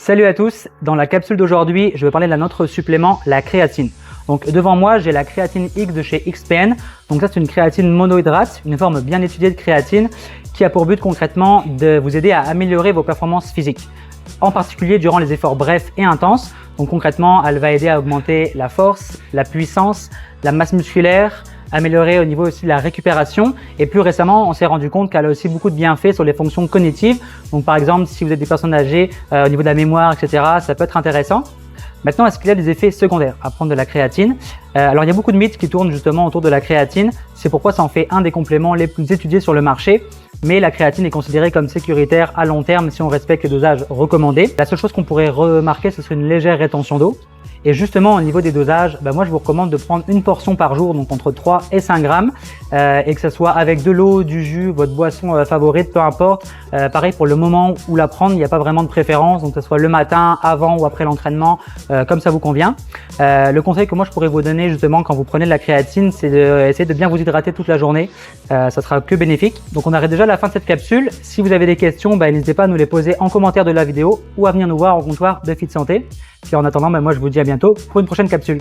Salut à tous, dans la capsule d'aujourd'hui, je vais parler de notre supplément, la créatine. Donc devant moi, j'ai la créatine X de chez XPN. Donc ça, c'est une créatine monohydrate, une forme bien étudiée de créatine qui a pour but concrètement de vous aider à améliorer vos performances physiques, en particulier durant les efforts brefs et intenses. Donc concrètement, elle va aider à augmenter la force, la puissance, la masse musculaire, améliorer au niveau aussi de la récupération. Et plus récemment, on s'est rendu compte qu'elle a aussi beaucoup de bienfaits sur les fonctions cognitives. Donc par exemple, si vous êtes des personnes âgées, au niveau de la mémoire, etc., ça peut être intéressant. Maintenant, est-ce qu'il y a des effets secondaires à prendre de la créatine? Alors, il y a beaucoup de mythes qui tournent justement autour de la créatine. C'est pourquoi ça en fait un des compléments les plus étudiés sur le marché. Mais la créatine est considérée comme sécuritaire à long terme si on respecte les dosages recommandés. La seule chose qu'on pourrait remarquer, ce serait une légère rétention d'eau. Et justement, au niveau des dosages, moi je vous recommande de prendre une portion par jour, donc entre 3 et 5 grammes, et que ce soit avec de l'eau, du jus, votre boisson favorite, peu importe. Pareil pour le moment où la prendre, il n'y a pas vraiment de préférence, donc que ce soit le matin, avant ou après l'entraînement, comme ça vous convient. Le conseil que moi je pourrais vous donner justement quand vous prenez de la créatine, c'est d'essayer de bien vous hydrater toute la journée. Ça sera que bénéfique. Donc on arrive déjà à la fin de cette capsule. Si vous avez des questions, n'hésitez pas à nous les poser en commentaire de la vidéo ou à venir nous voir au comptoir de Fit Santé. Puis en attendant, moi je vous dis à bientôt pour une prochaine capsule.